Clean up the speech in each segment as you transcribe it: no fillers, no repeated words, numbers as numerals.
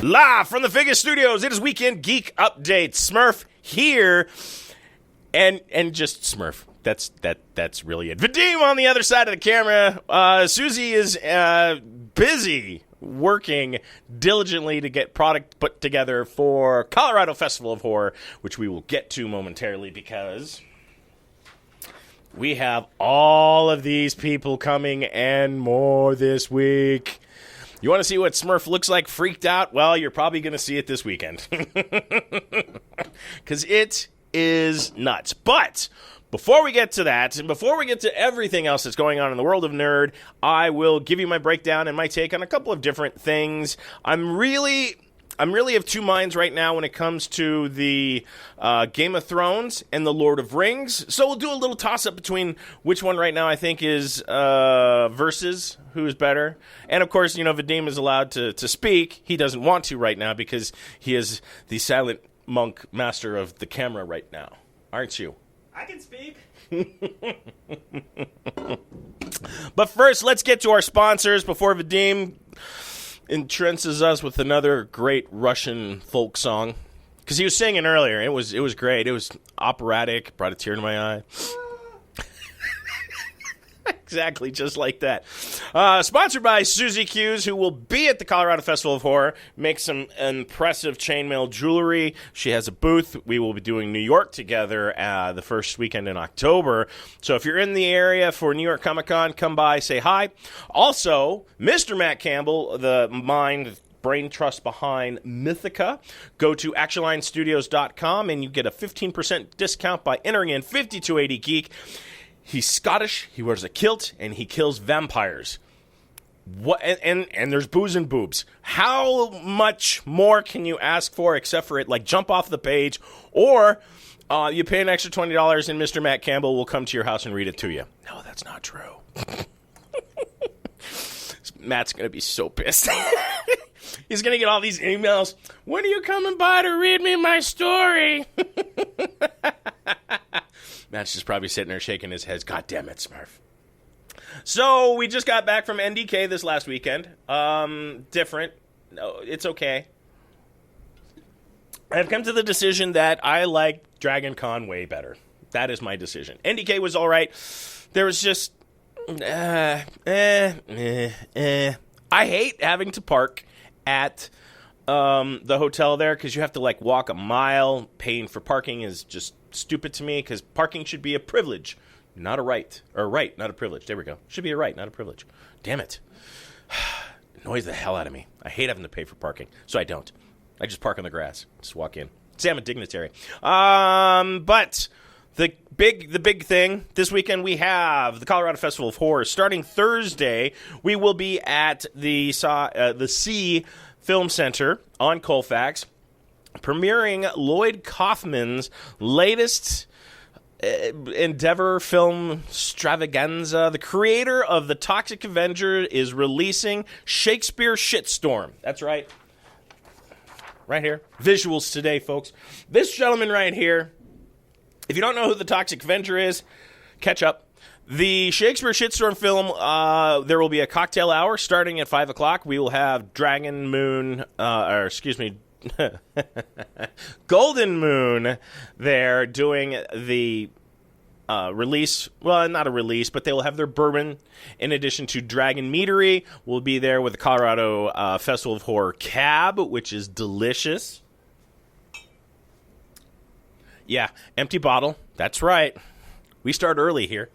Live from the Vegas studios, it is Weekend Geek Update. Smurf here, and just Smurf. That's really it. Vadim on the other side of the camera. Susie is busy working diligently to get product put together for Colorado Festival of Horror, which we will get to momentarily because we have all of these people coming and more this week. You want to see what Smurf looks like freaked out? Well, you're probably going to see it this weekend. Because it is nuts. But before we get to that, and before we get to everything else that's going on in the world of nerd, I will give you my breakdown and my take on a couple of different things. I'm really of two minds right now when it comes to the Game of Thrones and the Lord of Rings. So we'll do a little toss-up between which one right now I think is versus who's better. And, of course, you know, Vadim is allowed to speak. He doesn't want to right now because he is the silent monk master of the camera right now. Aren't you? I can speak. But first, let's get to our sponsors before Vadim entrenches us with another great Russian folk song. Because he was singing earlier. It was great. It was operatic. Brought a tear to my eye. Exactly, just like that. Sponsored by Susie Q's, who will be at the Colorado Festival of Horror. Makes some impressive chainmail jewelry. She has a booth. We will be doing New York together the first weekend in October. So if you're in the area for New York Comic Con, come by, say hi. Also, Mr. Matt Campbell, the brain trust behind Mythica. Go to actionlinestudios.com and you get a 15% discount by entering in 5280geek. He's Scottish, he wears a kilt, and he kills vampires. What? And there's booze and boobs. How much more can you ask for except for it, like, jump off the page, or you pay an extra $20 and Mr. Matt Campbell will come to your house and read it to you. No, that's not true. Matt's going to be so pissed. He's going to get all these emails. When are you coming by to read me my story? Matt's just probably sitting there shaking his head. God damn it, Smurf. So, we just got back from NDK this last weekend. Different. No, it's okay. I've come to the decision that I like Dragon Con way better. That is my decision. NDK was all right. There was just... I hate having to park at the hotel there because you have to, like, walk a mile. Paying for parking is just stupid to me because parking should be a privilege, not a right. Or a right, not a privilege. There we go. Should be a right, not a privilege. Damn it. Annoys the hell out of me. I hate having to pay for parking, so I don't. I just park on the grass. Just walk in. Say I'm a dignitary. But the big thing, this weekend we have the Colorado Festival of Horror. Starting Thursday, we will be at the SEI Film Center on COFOH, premiering Lloyd Kaufman's latest endeavor film extravaganza. The creator of The Toxic Avenger is releasing Shakespeare Shitstorm. That's right. Right here. Visuals today, folks. This gentleman right here, if you don't know who The Toxic Avenger is, catch up. The Shakespeare Shitstorm film, there will be a cocktail hour starting at 5 o'clock. We will have Golden Moon there doing the release. Well, not a release, but they will have their bourbon. In addition to Dragon Meadery, will be there with the Colorado Festival of Horror Cab, which is delicious. Yeah, empty bottle. That's right. We start early here.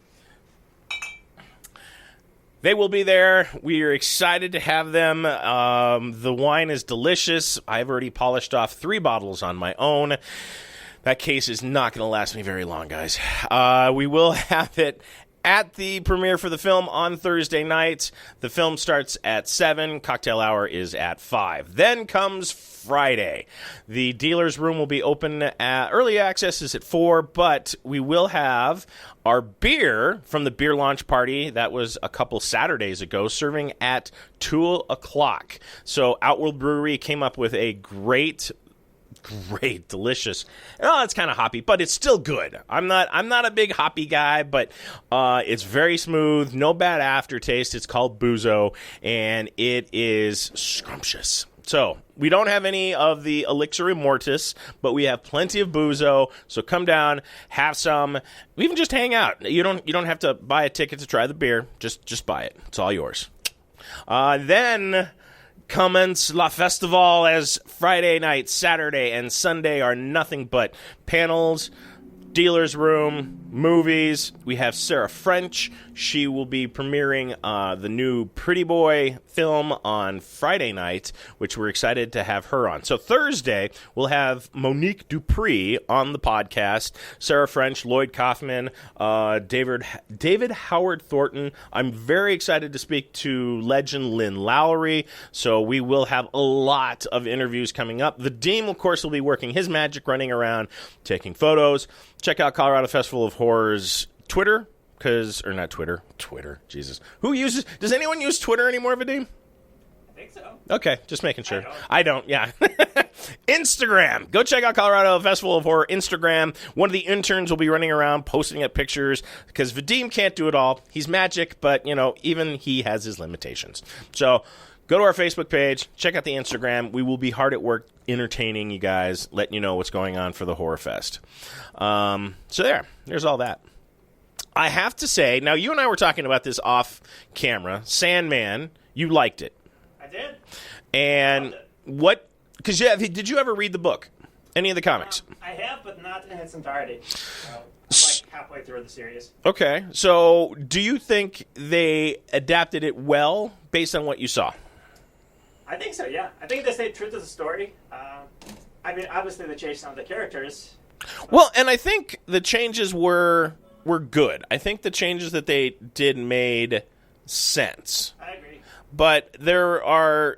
They will be there. We are excited to have them. The wine is delicious. I've already polished off 3 bottles on my own. That case is not going to last me very long, guys. We will have it at the premiere for the film on Thursday night. The film starts at 7. Cocktail hour is at 5. Then comes Friday. The dealer's room will be open at early access is at 4, but we will have our beer from the beer launch party that was a couple Saturdays ago serving at 2 o'clock. So Outworld Brewery came up with a great, delicious. Oh, it's kind of hoppy, but it's still good. I'm not a big hoppy guy, but it's very smooth, no bad aftertaste. It's called Boozo, and it is scrumptious. So we don't have any of the Elixir Immortis, but we have plenty of Boozo. So come down, have some, even just hang out. You don't have to buy a ticket to try the beer. Just buy it. It's all yours. Then commence La Festival, as Friday night, Saturday, and Sunday are nothing but panels, dealer's room, movies. We have Sarah French. She will be premiering the new Pretty Boy film on Friday night, which we're excited to have her on. So Thursday, we'll have Monique Dupree on the podcast, Sarah French, Lloyd Kaufman, David Howard Thornton. I'm very excited to speak to legend Lynn Lowry, so we will have a lot of interviews coming up. The Dean, of course, will be working his magic, running around, taking photos. Check out Colorado Festival of Horror's Twitter, Twitter, Jesus. Does anyone use Twitter anymore, Vadim? I think so. Okay, just making sure. I don't, yeah. Instagram. Go check out Colorado Festival of Horror Instagram. One of the interns will be running around posting up pictures because Vadim can't do it all. He's magic, but, even he has his limitations. So go to our Facebook page, check out the Instagram. We will be hard at work entertaining you guys, letting you know what's going on for the Horror Fest. So there's all that. I have to say, now you and I were talking about this off camera. Sandman, you liked it. I did. And what, because did you ever read the book? Any of the comics? I have, but not in its entirety. So I'm halfway through the series. Okay, so do you think they adapted it well based on what you saw? I think so, yeah. I think they stayed true to the story. Obviously they changed some of the characters. Well, and I think the changes were good. I think the changes that they did made sense. I agree. But there are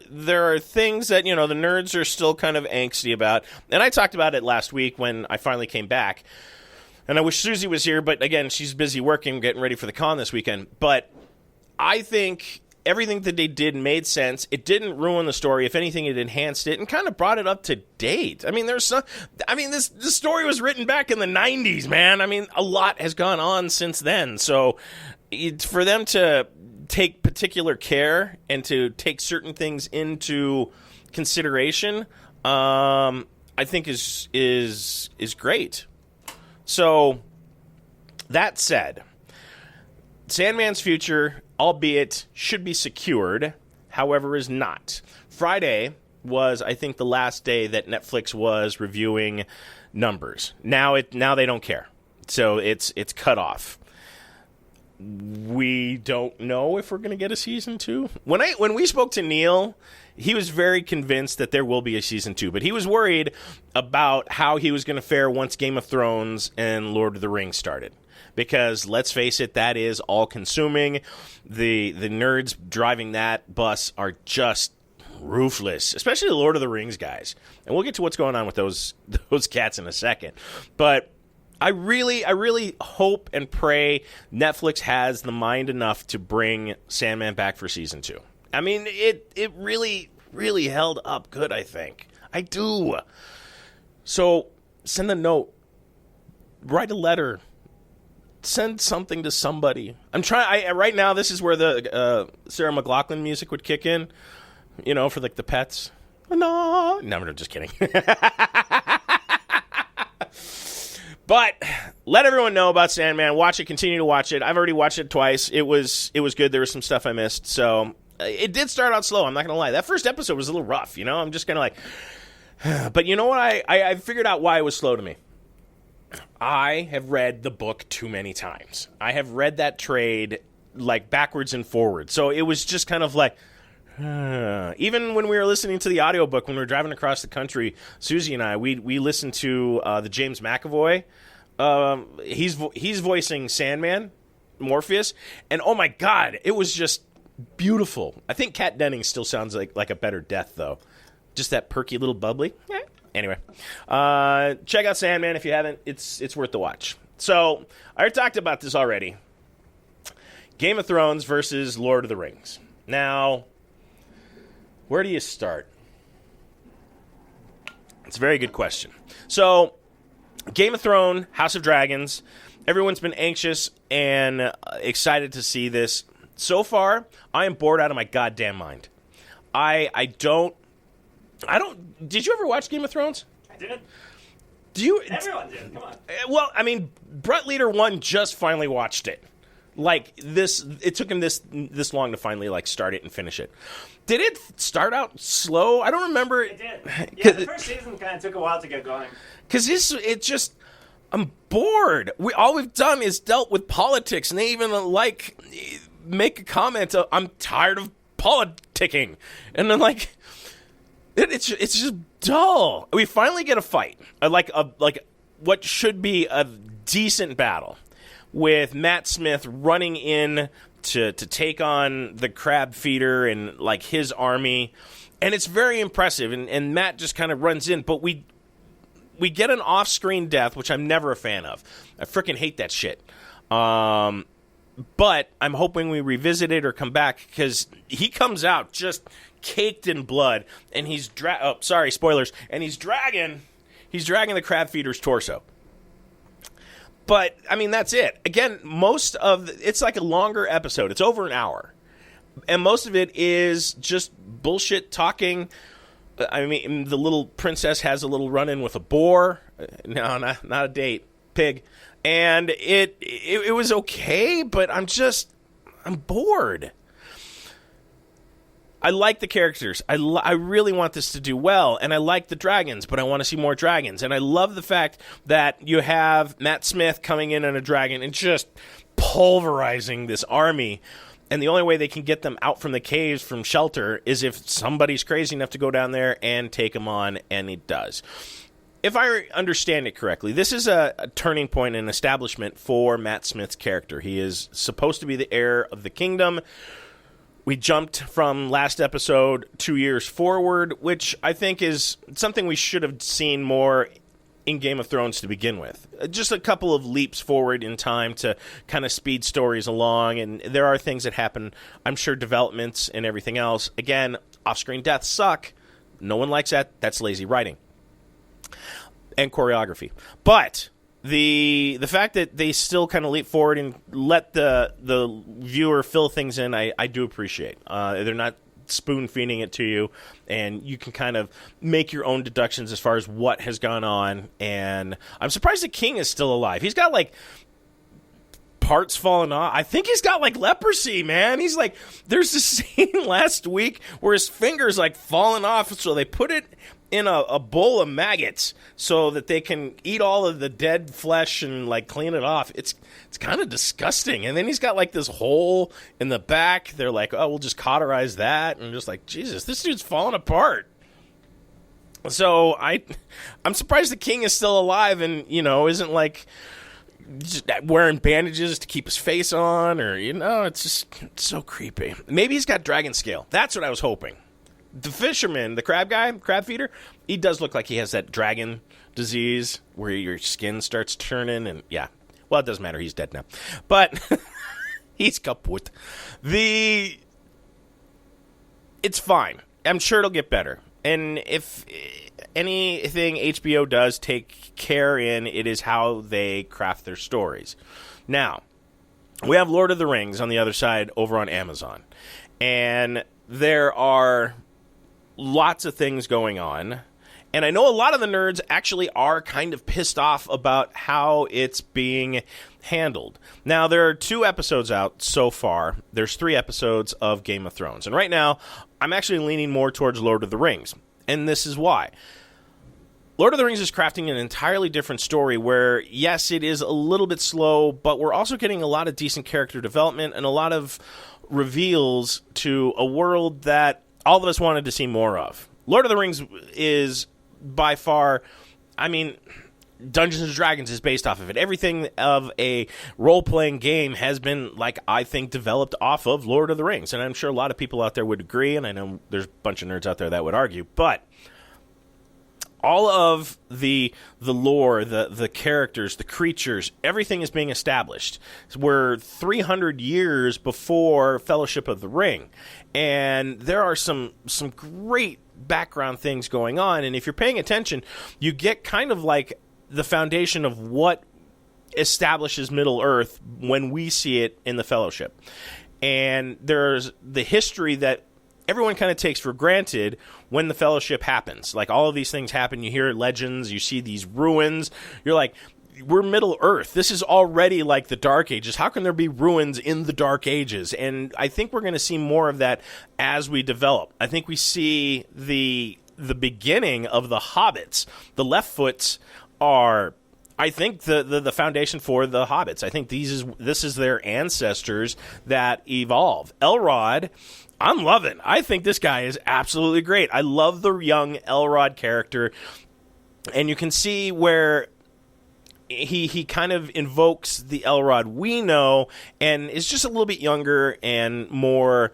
things that, the nerds are still kind of angsty about. And I talked about it last week when I finally came back. And I wish Susie was here, but again, she's busy working, getting ready for the con this weekend. But I think everything that they did made sense. It didn't ruin the story. If anything, it enhanced it and kind of brought it up to date. This story was written back in the 90s, man. A lot has gone on since then. So for them to take particular care and to take certain things into consideration, I think is great. So that said, Sandman's future, albeit should be secured, however, is not. Friday was, I think, the last day that Netflix was reviewing numbers. Now they don't care. So it's cut off. We don't know if we're going to get a season 2. When we spoke to Neil, he was very convinced that there will be a season 2, but he was worried about how he was going to fare once Game of Thrones and Lord of the Rings started. Because, let's face it, that is all-consuming. The nerds driving that bus are just ruthless, especially the Lord of the Rings guys. And we'll get to what's going on with those cats in a second. But I really hope and pray Netflix has the mind enough to bring Sandman back for season 2. It really held up good, I think. I do. So, send a note. Write a letter. Send something to somebody. Right now, this is where the Sarah McLachlan music would kick in, for the pets. No, I'm just kidding. But let everyone know about Sandman. Watch it. Continue to watch it. I've already watched it twice. It was good. There was some stuff I missed. So it did start out slow. I'm not going to lie. That first episode was a little rough. I'm just kind of like... But you know what? I figured out why it was slow to me. I have read the book too many times. I have read that trade backwards and forwards. So it was just kind of like, even when we were listening to the audiobook, when we were driving across the country, Susie and I, we listened to the James McAvoy. He's voicing Sandman, Morpheus. And oh my God, it was just beautiful. I think Kat Dennings still sounds like a better death, though. Just that perky little bubbly. Yeah. Anyway, check out Sandman if you haven't. It's worth the watch. So, I talked about this already. Game of Thrones versus Lord of the Rings. Now, where do you start? It's a very good question. So, Game of Thrones, House of Dragons, everyone's been anxious and excited to see this. So far, I am bored out of my goddamn mind. I don't Did you ever watch Game of Thrones? I did. Do you? Everyone did. Come on. Well, I mean, Brett Leader 1 just finally watched it. Like this, it took him this long to finally like start it and finish it. Did it start out slow? I don't remember. It did. Yeah, the first season kind of took a while to get going. Because it just, I'm bored. All we've done is dealt with politics, and they even like make a comment of, I'm tired of politicking, and then like it's just dull. We finally get a fight, like what should be a decent battle, with Matt Smith running in to take on the crab feeder and like his army, and it's very impressive. And Matt just kind of runs in, but we get an off-screen death, which I'm never a fan of. I freaking hate that shit. But I'm hoping we revisit it or come back, because he comes out just caked in blood, and he's spoilers, and he's dragging the crab feeder's torso. But I mean, that's it. Again, it's like a longer episode. It's over an hour, and most of it is just bullshit talking. I mean, the little princess has a little run-in with a boar. No, not a date. Pig. And it was okay, but I'm bored. I like the characters. I really want this to do well, and I like the dragons, but I want to see more dragons. And I love the fact that you have Matt Smith coming in on a dragon and just pulverizing this army. And the only way they can get them out from the caves from shelter is if somebody's crazy enough to go down there and take them on, and it does. If I understand it correctly, this is a turning point and establishment for Matt Smith's character. He is supposed to be the heir of the kingdom. We jumped from last episode 2 years forward, which I think is something we should have seen more in Game of Thrones to begin with. Just a couple of leaps forward in time to kind of speed stories along, and there are things that happen, I'm sure, developments and everything else. Again, off-screen deaths suck. No one likes that. That's lazy writing and choreography. But the fact that they still kind of leap forward and let the viewer fill things in, I do appreciate. They're not spoon-feeding it to you, and you can kind of make your own deductions as far as what has gone on. And I'm surprised the king is still alive. He's got like parts falling off. I think he's got like leprosy, man. He's like, there's this scene last week where his finger's like falling off, so they put it in a bowl of maggots so that they can eat all of the dead flesh and like clean it off. It's kind of disgusting. And then he's got like this hole in the back. They're like, oh, we'll just cauterize that. And just like, Jesus, this dude's falling apart. So I'm surprised the king is still alive and, isn't like just wearing bandages to keep his face on, or, it's so creepy. Maybe he's got dragon scale. That's what I was hoping. The fisherman, the crab feeder, he does look like he has that dragon disease where your skin starts turning, and yeah. Well, it doesn't matter. He's dead now. But he's kaput. It's fine. I'm sure it'll get better. And if anything HBO does take care in, it is how they craft their stories. Now, we have Lord of the Rings on the other side over on Amazon. And there are lots of things going on, and I know a lot of the nerds actually are kind of pissed off about how it's being handled. Now, there are 2 episodes out so far. There's 3 episodes of Game of Thrones, and right now, I'm actually leaning more towards Lord of the Rings, and this is why. Lord of the Rings is crafting an entirely different story where, yes, it is a little bit slow, but we're also getting a lot of decent character development and a lot of reveals to a world that all of us wanted to see more of. Lord of the Rings is by far, Dungeons & Dragons is based off of it. Everything of a role-playing game has been, I think, developed off of Lord of the Rings. And I'm sure a lot of people out there would agree, and I know there's a bunch of nerds out there that would argue. But all of the lore, the characters, the creatures, everything is being established. We're 300 years before Fellowship of the Ring. And there are some great background things going on. And if you're paying attention, you get kind of like the foundation of what establishes Middle-earth when we see it in the Fellowship. And there's the history that everyone kind of takes for granted when the Fellowship happens. Like, all of these things happen. You hear legends. You see these ruins. You're like, we're Middle Earth. This is already like the Dark Ages. How can there be ruins in the Dark Ages? And I think we're going to see more of that as we develop. I think we see the beginning of the Hobbits. The Leftfoots are, I think, the foundation for the Hobbits. I think this is their ancestors that evolve. Elrod, I'm loving. I think this guy is absolutely great. I love the young Elrod character. And you can see where he kind of invokes the Elrod we know, and is just a little bit younger and more,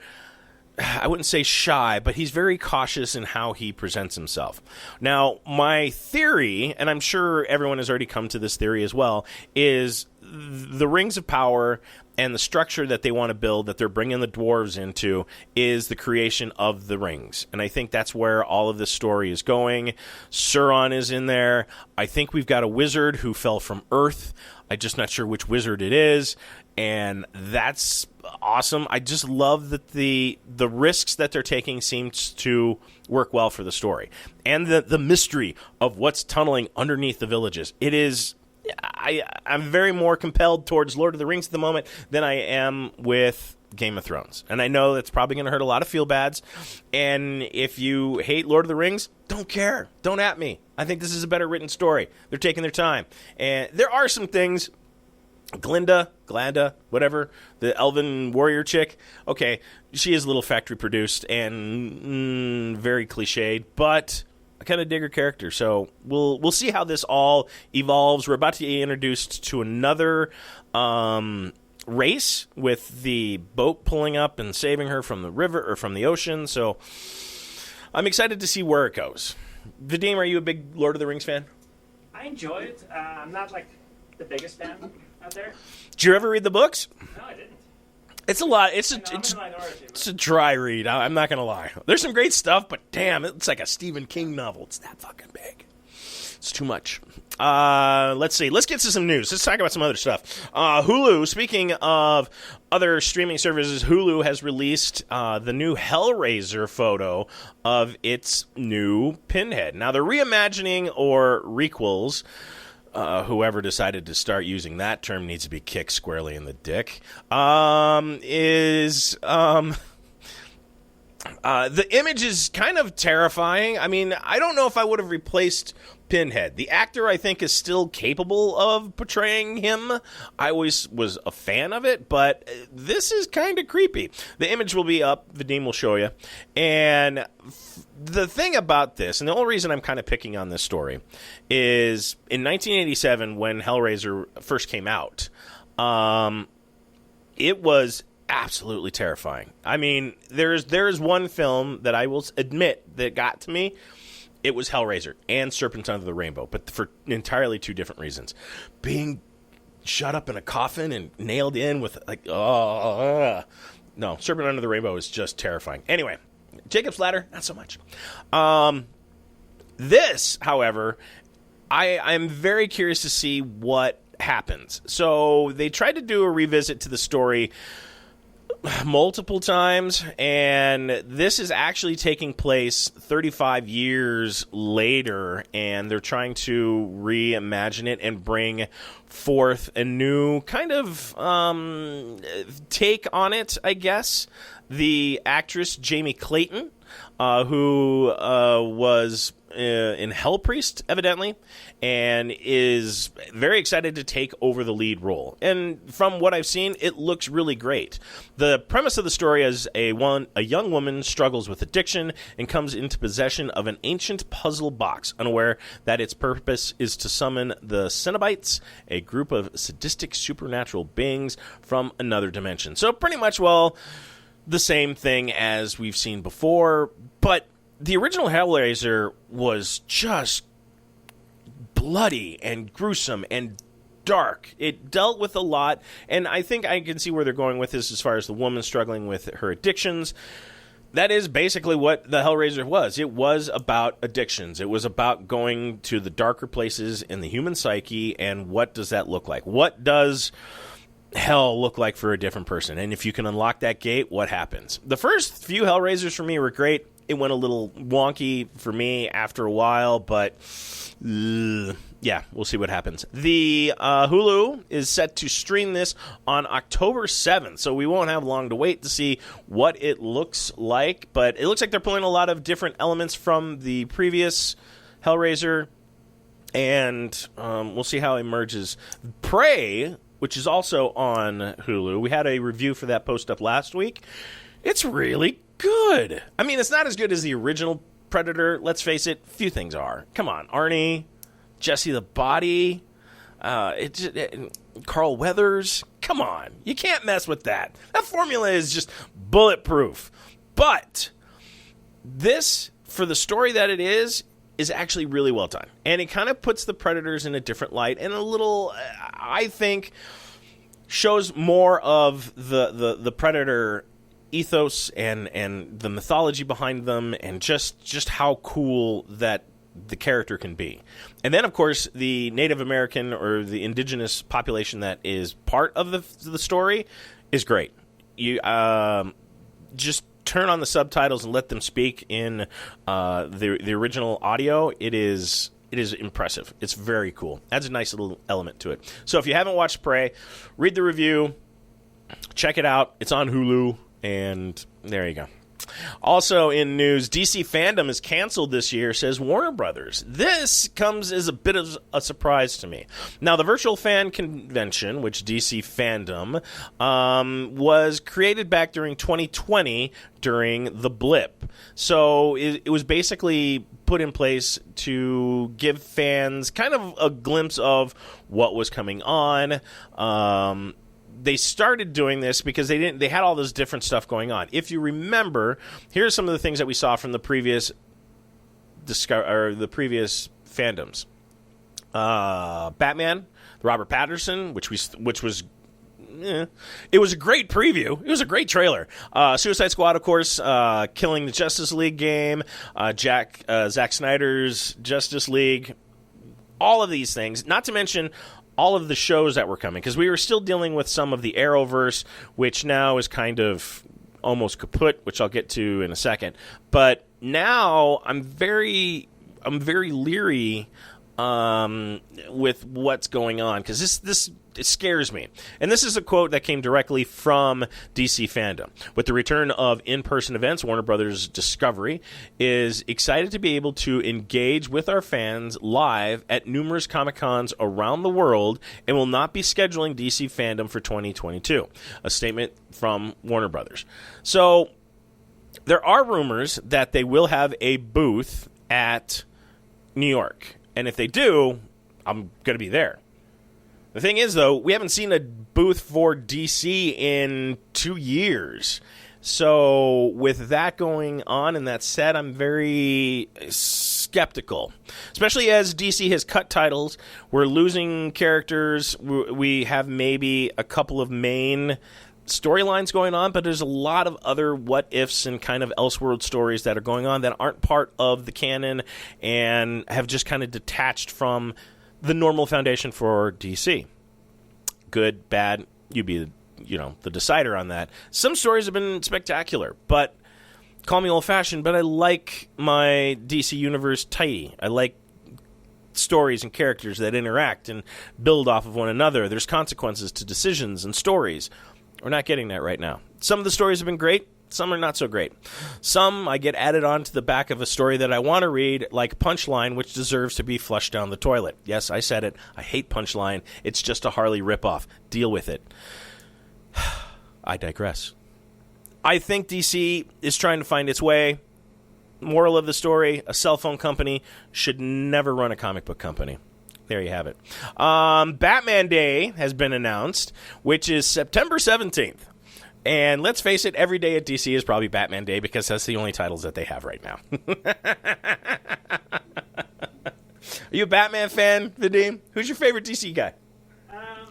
I wouldn't say shy, but he's very cautious in how he presents himself. Now, my theory, and I'm sure everyone has already come to this theory as well, is the Rings of Power and the structure that they want to build, that they're bringing the dwarves into, is the creation of the rings. And I think that's where all of this story is going. Sauron is in there. I think we've got a wizard who fell from Earth. I'm just not sure which wizard it is. And that's awesome. I just love that the risks that they're taking seems to work well for the story. And the mystery of what's tunneling underneath the villages. It is... I'm very more compelled towards Lord of the Rings at the moment than I am with Game of Thrones. And I know that's probably going to hurt a lot of feel-bads. And if you hate Lord of the Rings, don't care. Don't at me. I think this is a better written story. They're taking their time. And there are some things... Glanda, whatever, the elven warrior chick. Okay, she is a little factory-produced and very cliched, but... I kind of dig her character, so we'll see how this all evolves. We're about to get introduced to another race with the boat pulling up and saving her from the river or from the ocean. So I'm excited to see where it goes. Vadim, are you a big Lord of the Rings fan? I enjoy it. I'm not like the biggest fan out there. Did you ever read the books? No, I didn't. It's a lot. It's a dry read. I'm not going to lie. There's some great stuff, but damn, it's like a Stephen King novel. It's that fucking big. It's too much. Let's see. Let's get to some news. Let's talk about some other stuff. Hulu, speaking of other streaming services, Hulu has released the new Hellraiser photo of its new Pinhead. Now, they're reimagining or requels. Whoever decided to start using that term needs to be kicked squarely in the dick. The image is kind of terrifying. I mean, I don't know if I would have replaced Pinhead. The actor, I think, is still capable of portraying him. I always was a fan of it, but this is kind of creepy. The image will be up. Vadim will show you. And the thing about this, and the only reason I'm kind of picking on this story, is in 1987 when Hellraiser first came out, it was absolutely terrifying. I mean, there is one film that I will admit that got to me. It was Hellraiser and Serpent Under the Rainbow, but for entirely two different reasons. Being shut up in a coffin and nailed in with, like, no, Serpent Under the Rainbow is just terrifying. Anyway, Jacob's Ladder, not so much. This, however, I'm very curious to see what happens. So they tried to do a revisit to the story multiple times, and this is actually taking place 35 years later, and they're trying to reimagine it and bring forth a new kind of take on it, I guess. The actress Jamie Clayton, who was in Hell Priest, evidently, and is very excited to take over the lead role. And from what I've seen, it looks really great. The premise of the story is a young woman struggles with addiction and comes into possession of an ancient puzzle box, unaware that its purpose is to summon the Cenobites, a group of sadistic supernatural beings from another dimension. So pretty much, well, the same thing as we've seen before, but the original Hellraiser was just bloody and gruesome and dark. It dealt with a lot, and I think I can see where they're going with this as far as the woman struggling with her addictions. That is basically what the Hellraiser was. It was about addictions. It was about going to the darker places in the human psyche, and what does that look like? What does hell look like for a different person? And if you can unlock that gate, what happens? The first few Hellraisers for me were great. It went a little wonky for me after a while, but yeah, we'll see what happens. The Hulu is set to stream this on October 7th, so we won't have long to wait to see what it looks like, but it looks like they're pulling a lot of different elements from the previous Hellraiser, and we'll see how it emerges. Prey, which is also on Hulu, we had a review for that post up last week. It's really good. I mean, it's not as good as the original Predator. Let's face it, few things are. Come on, Arnie, Jesse the Body, Carl Weathers. Come on, you can't mess with that. That formula is just bulletproof. But this, for the story that it is actually really well done. And it kind of puts the Predators in a different light and a little, I think, shows more of the Predator ethos and the mythology behind them and just how cool that the character can be. And then, of course, the Native American or the indigenous population that is part of the story is great. You just turn on the subtitles and let them speak in the original audio. It is impressive. It's very cool. Adds a nice little element to it. So if you haven't watched Prey, read the review, check it out. It's on Hulu, and there you go. Also in news, DC FanDome is canceled this year, says Warner Brothers. This comes as a bit of a surprise to me. Now, the virtual fan convention, which DC FanDome, was created back during 2020 during the blip. So it was basically put in place to give fans kind of a glimpse of what was coming on. They started doing this because they had all this different stuff going on. If you remember, here's some of the things that we saw from the previous previous fandoms. Batman, Robert Pattinson, which was it was a great preview. It was a great trailer. Suicide Squad, of course, killing the Justice League game, Zack Snyder's Justice League, all of these things, not to mention all of the shows that were coming, because we were still dealing with some of the Arrowverse, which now is kind of almost kaput, which I'll get to in a second. But now I'm very leery with what's going on, because this it scares me. And this is a quote that came directly from DC FanDome. With the return of in-person events, Warner Brothers Discovery is excited to be able to engage with our fans live at numerous Comic-Cons around the world and will not be scheduling DC FanDome for 2022. A statement from Warner Brothers. So there are rumors that they will have a booth at New York. And if they do, I'm going to be there. The thing is, though, we haven't seen a booth for DC in 2 years. So with that going on and that said, I'm very skeptical, especially as DC has cut titles. We're losing characters. We have maybe a couple of main storylines going on, but there's a lot of other what-ifs and kind of Elseworld stories that are going on that aren't part of the canon and have just kind of detached from the normal foundation for DC. Good, bad, you be the decider on that. Some stories have been spectacular, but call me old-fashioned, but I like my DC universe tidy. I like stories and characters that interact and build off of one another. There's consequences to decisions and stories. We're not getting that right now. Some of the stories have been great. Some are not so great. Some I get added on to the back of a story that I want to read, like Punchline, which deserves to be flushed down the toilet. Yes, I said it. I hate Punchline. It's just a Harley ripoff. Deal with it. I digress. I think DC is trying to find its way. Moral of the story, a cell phone company should never run a comic book company. There you have it. Batman Day has been announced, which is September 17th. And let's face it, every day at DC is probably Batman Day because that's the only titles that they have right now. Are you a Batman fan, Vadim? Who's your favorite DC guy? I'm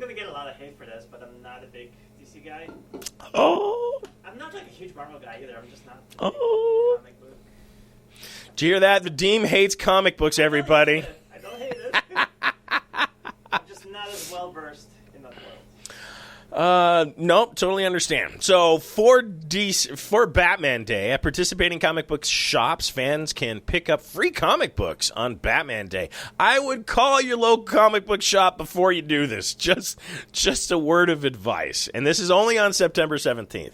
going to get a lot of hate for this, but I'm not a big DC guy. Oh. I'm not like a huge Marvel guy either. I'm just not a comic book. Did you hear that? Vadim hates comic books, everybody. I don't hate it. I'm just not as well versed in that world. Nope, totally understand. So for Batman Day, at participating comic book shops, fans can pick up free comic books on Batman Day. I would call your local comic book shop before you do this. Just a word of advice. And this is only on September 17th.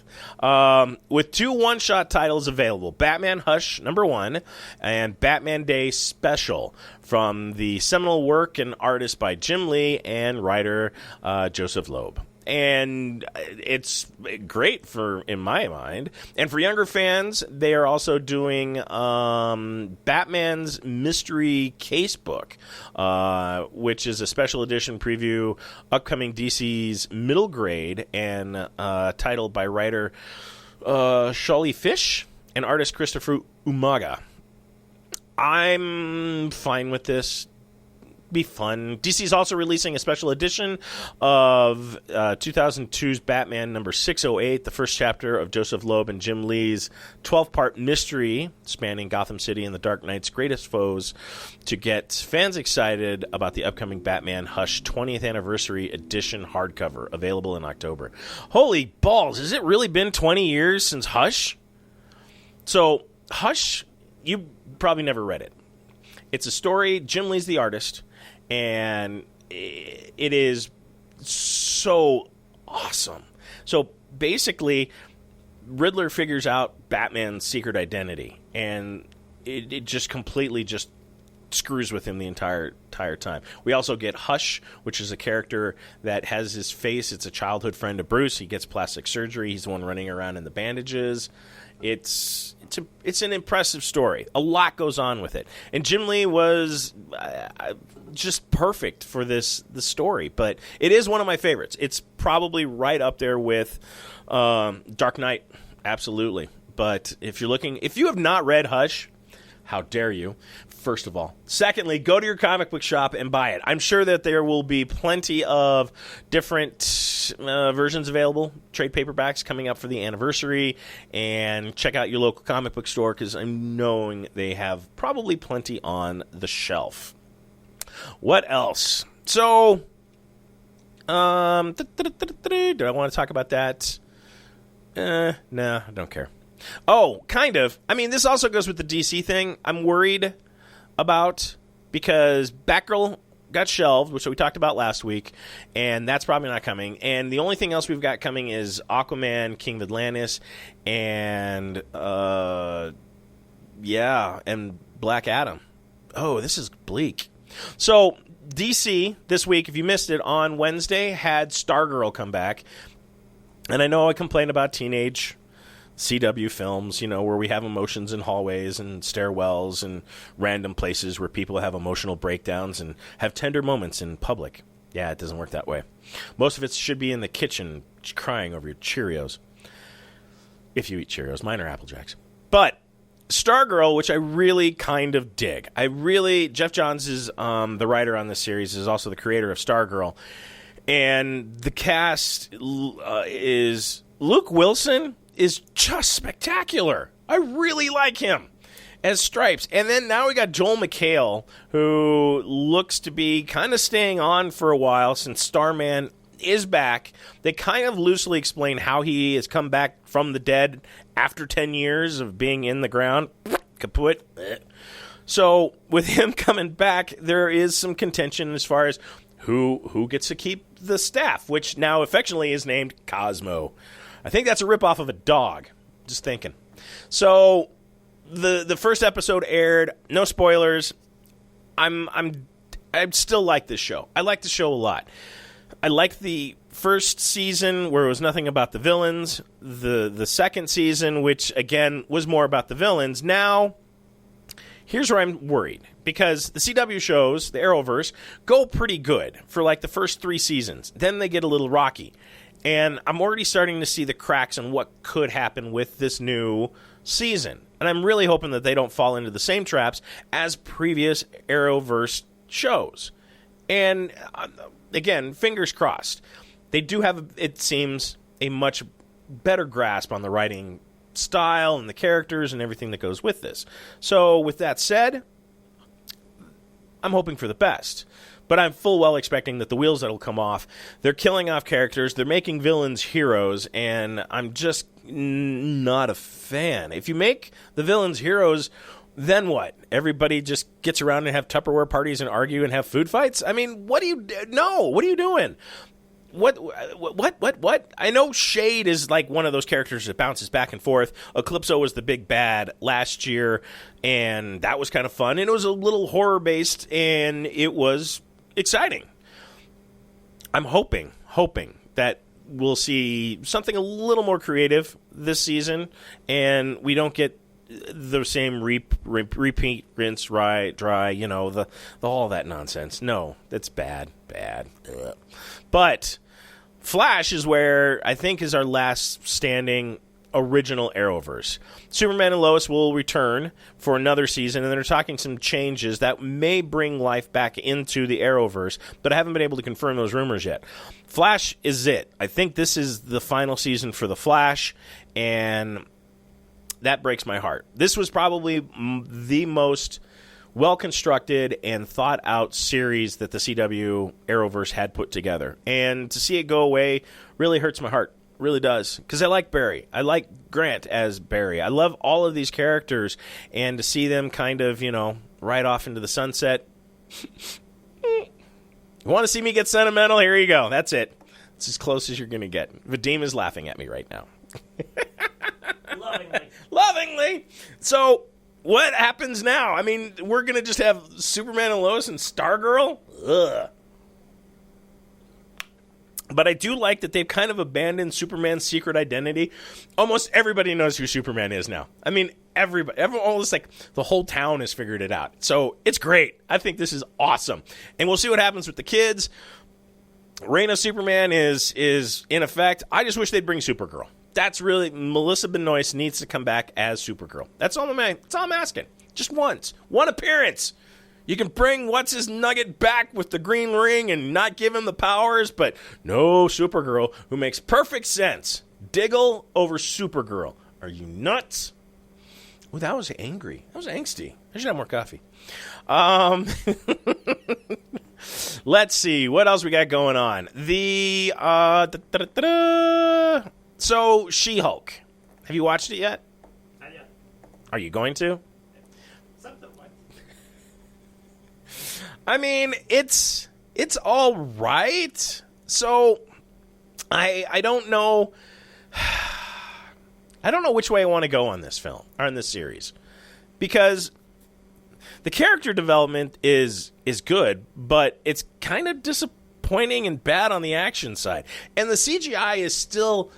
With 2 one-shot titles available, Batman Hush #1 and Batman Day Special, from the seminal work and artist by Jim Lee and writer Joseph Loeb. And it's great in my mind. And for younger fans, they are also doing Batman's Mystery Casebook, which is a special edition preview upcoming DC's Middle Grade, and titled by writer Shawley Fish and artist Christopher Umaga. I'm fine with this. Be fun. DC's also releasing a special edition of 2002's Batman number 608, the first chapter of Joseph Loeb and Jim Lee's 12-part mystery spanning Gotham City and the Dark Knight's greatest foes, to get fans excited about the upcoming Batman Hush 20th Anniversary Edition hardcover, available in October. Holy balls, has it really been 20 years since Hush? So, Hush, you probably never read it. It's a story, Jim Lee's the artist, and it is so awesome. So basically, Riddler figures out Batman's secret identity, and it just completely just screws with him the entire time. We also get Hush, which is a character that has his face. It's a childhood friend of Bruce. He gets plastic surgery. He's the one running around in the bandages. It's an impressive story. A lot goes on with it. And Jim Lee was just perfect for the story. But it is one of my favorites. It's probably right up there with Dark Knight. Absolutely. But if you have not read Hush, how dare you, first of all. Secondly, go to your comic book shop and buy it. I'm sure that there will be plenty of different versions available, trade paperbacks coming up for the anniversary, and check out your local comic book store, because I'm knowing they have probably plenty on the shelf. What else? So, do I want to talk about that? No, I don't care. Oh, kind of. I mean, this also goes with the DC thing. I'm worried about, because Batgirl got shelved, which we talked about last week, and that's probably not coming. And the only thing else we've got coming is Aquaman, King of Atlantis, and and Black Adam. Oh, this is bleak. So DC this week, if you missed it, on Wednesday had Stargirl come back, and I know I complain about teenage CW films, where we have emotions in hallways and stairwells and random places where people have emotional breakdowns and have tender moments in public. Yeah, it doesn't work that way. Most of it should be in the kitchen crying over your Cheerios. If you eat Cheerios. Mine are Apple Jacks. But Stargirl, which I really kind of dig. Jeff Johns is the writer on this series, is also the creator of Stargirl. And the cast is Luke Wilson is just spectacular. I really like him as Stripes. And then now we got Joel McHale, who looks to be kind of staying on for a while since Starman is back. They kind of loosely explain how he has come back from the dead after 10 years of being in the ground. Kaput. So with him coming back, there is some contention as far as who gets to keep the staff, which now affectionately is named Cosmo. I think that's a ripoff of a dog. Just thinking. So the first episode aired. No spoilers. I still like this show. I like the show a lot. I like the first season where it was nothing about the villains. The second season, which again was more about the villains. Now, here's where I'm worried, because the CW shows, the Arrowverse, go pretty good for like the first 3 seasons. Then they get a little rocky. And I'm already starting to see the cracks on what could happen with this new season. And I'm really hoping that they don't fall into the same traps as previous Arrowverse shows. And again, fingers crossed. They do have, it seems, a much better grasp on the writing style and the characters and everything that goes with this. So with that said, I'm hoping for the best. But I'm full well expecting that the wheels that'll come off, they're killing off characters, they're making villains heroes, and I'm just not a fan. If you make the villains heroes, then what? Everybody just gets around and have Tupperware parties and argue and have food fights? I mean, what are you doing? What? I know Shade is like one of those characters that bounces back and forth. Eclipso was the big bad last year, and that was kind of fun. And it was a little horror-based, and it was exciting. I'm hoping that we'll see something a little more creative this season, and we don't get the same repeat, rinse, dry, you know, the all that nonsense. No, that's bad. Ugh. But Flash is where I think is our last standing original Arrowverse. Superman and Lois will return for another season, and they're talking some changes that may bring life back into the Arrowverse, but I haven't been able to confirm those rumors yet. Flash is it. I think this is the final season for the Flash, and that breaks my heart. This was probably the most well-constructed and thought-out series that the CW Arrowverse had put together. And to see it go away really hurts my heart. Really does. Because I like Barry. I like Grant as Barry. I love all of these characters. And to see them kind of, you know, ride off into the sunset. You want to see me get sentimental? Here you go. That's it. It's as close as you're going to get. Vadim is laughing at me right now. Lovingly. So, what happens now? I mean, we're going to just have Superman and Lois and Stargirl? Ugh. But I do like that they've kind of abandoned Superman's secret identity. Almost everybody knows who Superman is now. I mean, almost like the whole town has figured it out. So, it's great. I think this is awesome. And we'll see what happens with the kids. Reign of Superman is in effect. I just wish they'd bring Supergirl. That's really, Melissa Benoist needs to come back as Supergirl. That's all I'm asking. Just once. One appearance. You can bring What's-His-Nugget back with the green ring and not give him the powers, but no Supergirl, who makes perfect sense. Diggle over Supergirl. Are you nuts? Oh, that was angry. That was angsty. I should have more coffee. Let's see. What else we got going on? So, She-Hulk. Have you watched it yet? Not yet. Are you going to? Something like. I mean, it's all right. So, I don't know. I don't know which way I want to go on this film or on this series, because the character development is good, but it's kind of disappointing and bad on the action side, and the CGI is still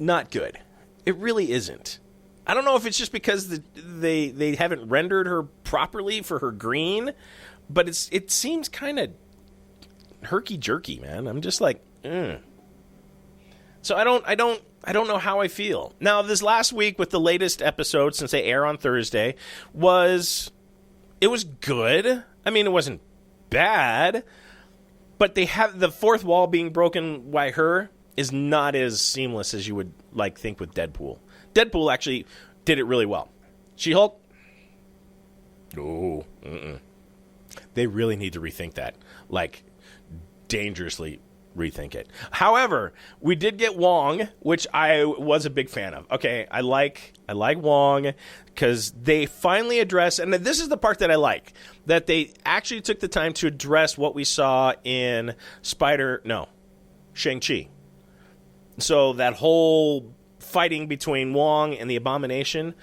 not good. It really isn't. I don't know if it's just because they haven't rendered her properly for her green, but it seems kind of herky-jerky, man. I'm just like, So I don't know how I feel. Now, this last week with the latest episode, since they air on Thursday, it was good. I mean, it wasn't bad, but they have the fourth wall being broken by her is not as seamless as you would think with Deadpool. Deadpool actually did it really well. She-Hulk? Oh, they really need to rethink that. Dangerously rethink it. However, we did get Wong, which I was a big fan of. Okay, I like Wong because they finally address, and this is the part that I like, that they actually took the time to address what we saw in Shang-Chi. So that whole fighting between Wong and the Abomination,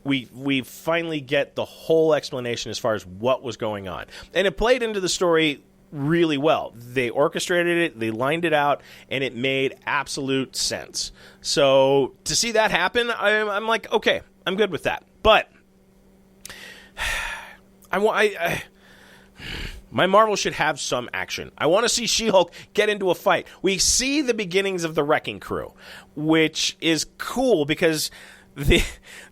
we finally get the whole explanation as far as what was going on. And it played into the story really well. They orchestrated it, they lined it out, and it made absolute sense. So to see that happen, I'm like, okay, I'm good with that. But my Marvel should have some action. I want to see She-Hulk get into a fight. We see the beginnings of the Wrecking Crew, which is cool because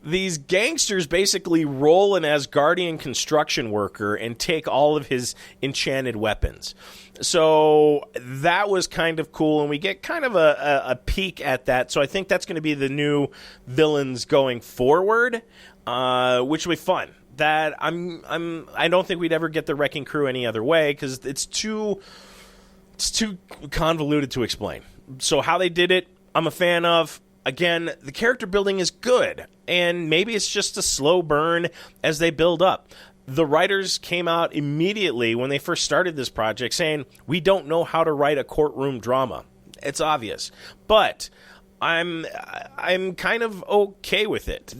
these gangsters basically roll an Asgardian construction worker and take all of his enchanted weapons. So that was kind of cool, and we get kind of a peek at that. So I think that's going to be the new villains going forward, which will be fun. that I don't think we'd ever get the Wrecking Crew any other way, because it's too convoluted to explain. So how they did it, I'm a fan of. Again, the character building is good, and maybe it's just a slow burn as they build up. The writers came out immediately when they first started this project saying, we don't know how to write a courtroom drama. It's obvious. But I'm kind of okay with it.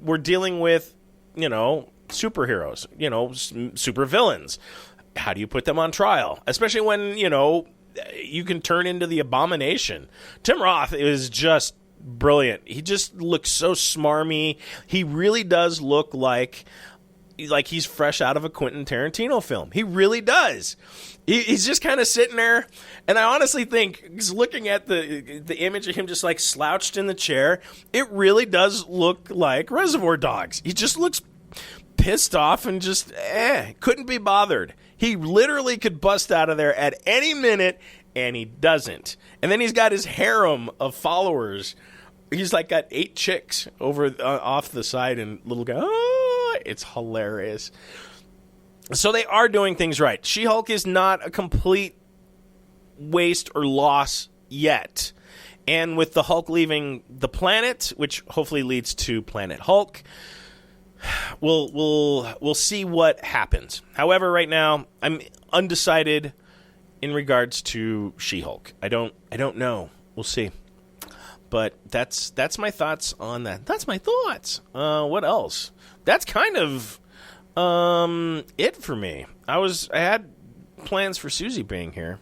We're dealing with, superheroes, super villains. How do you put them on trial? Especially when, you can turn into the Abomination. Tim Roth is just brilliant. He just looks so smarmy. He really does look like he's fresh out of a Quentin Tarantino film. He really does. He's just kind of sitting there, and I honestly think, just looking at the image of him just like slouched in the chair, it really does look like Reservoir Dogs. He just looks pissed off and just couldn't be bothered. He literally could bust out of there at any minute, and he doesn't. And then he's got his harem of followers. He's like got 8 chicks over off the side, and little guy. Oh, it's hilarious. So they are doing things right. She-Hulk is not a complete waste or loss yet. And with the Hulk leaving the planet, which hopefully leads to Planet Hulk, we'll see what happens. However, right now I'm undecided in regards to She-Hulk. I don't know. We'll see. But that's my thoughts on that. That's my thoughts. What else? That's kind of it for me. I had plans for Susie being here,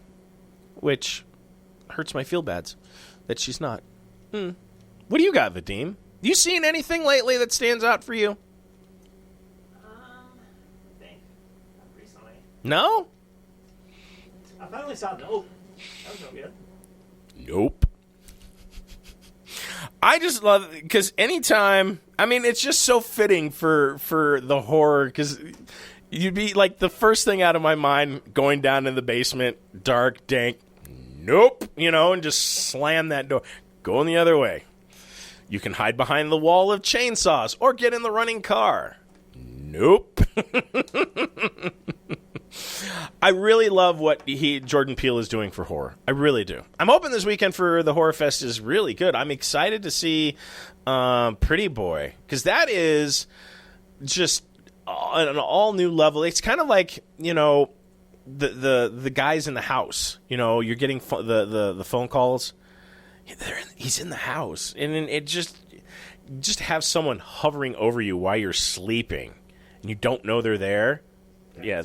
which hurts my feel-bads that she's not. What do you got, Vadim? You seen anything lately that stands out for you? I think not recently. No? I finally saw Nope. That was no good. Nope. I just love it because anytime, it's just so fitting for the horror, because you'd be like the first thing out of my mind going down in the basement, dark, dank, nope, and just slam that door. Going the other way. You can hide behind the wall of chainsaws or get in the running car. Nope. I really love what Jordan Peele is doing for horror. I really do. I'm hoping this weekend for the Horror Fest is really good. I'm excited to see Pretty Boy, because that is just an all new level. It's kind of like, the guys in the house. You're getting the phone calls. He's in the house, and it just have someone hovering over you while you're sleeping, and you don't know they're there. Yeah,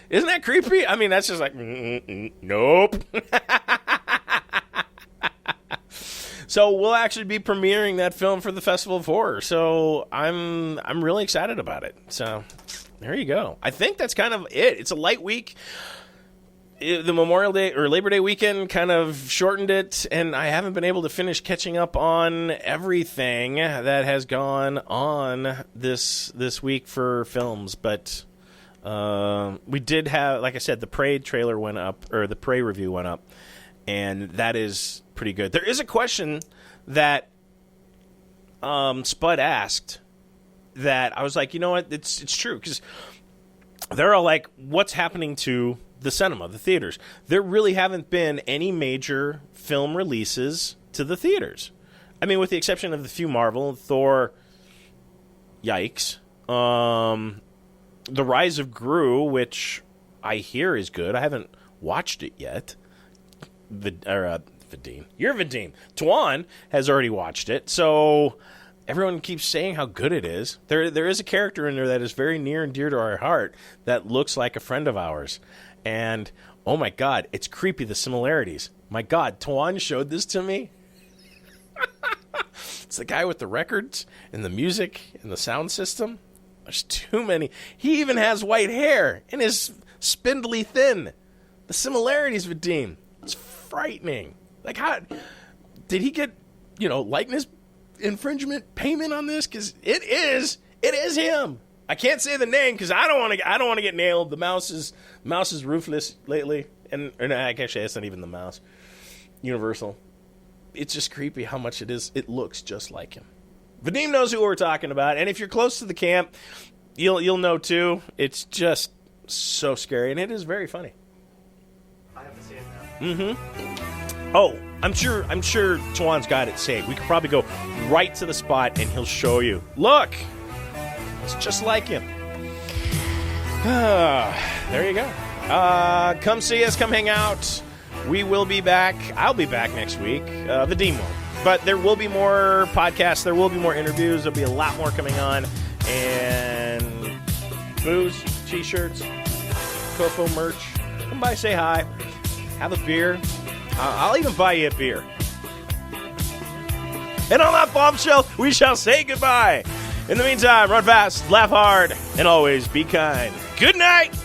isn't that creepy? That's just like, nope. So we'll actually be premiering that film for the Festival of Horror. So I'm really excited about it. So there you go. I think that's kind of it. It's a light week. The Memorial Day or Labor Day weekend kind of shortened it, and I haven't been able to finish catching up on everything that has gone on this week for films, but we did have, like I said, the Prey trailer went up, or the Prey review went up, and that is pretty good. There is a question that Spud asked that I was like, you know what, it's true, because they're all like, what's happening to the cinema, the theaters? There really haven't been any major film releases to the theaters. With the exception of the few Marvel, Thor, yikes. The Rise of Gru, which I hear is good. I haven't watched it yet. Vadim. You're Vadim. Tuan has already watched it, so everyone keeps saying how good it is. There is a character in there that is very near and dear to our heart that looks like a friend of ours. And, oh my God, it's creepy, the similarities. My God, Tuan showed this to me. It's the guy with the records and the music and the sound system. There's too many. He even has white hair and is spindly thin. The similarities, Vadim. It's frightening. Like, how did he get, likeness infringement payment on this? Because it is him. I can't say the name because I don't want to get nailed. The mouse is ruthless lately, and actually that's not even the mouse. Universal. It's just creepy how much it is. It looks just like him. Vadim knows who we're talking about, and if you're close to the camp, You'll know too. It's just so scary, and it is very funny. I have to see it now. Mm-hmm. Oh, I'm sure Tuan's got it saved. We could probably go right to the spot, and he'll show you. Look, it's just like him. There you go. Come see us. Come hang out. We will be back. I'll be back next week. The Dean won't. But there will be more podcasts. There will be more interviews. There'll be a lot more coming on. And booze, T-shirts, COFOH merch. Come by, say hi. Have a beer. I'll even buy you a beer. And on that bombshell, we shall say goodbye. In the meantime, run fast, laugh hard, and always be kind. Good night.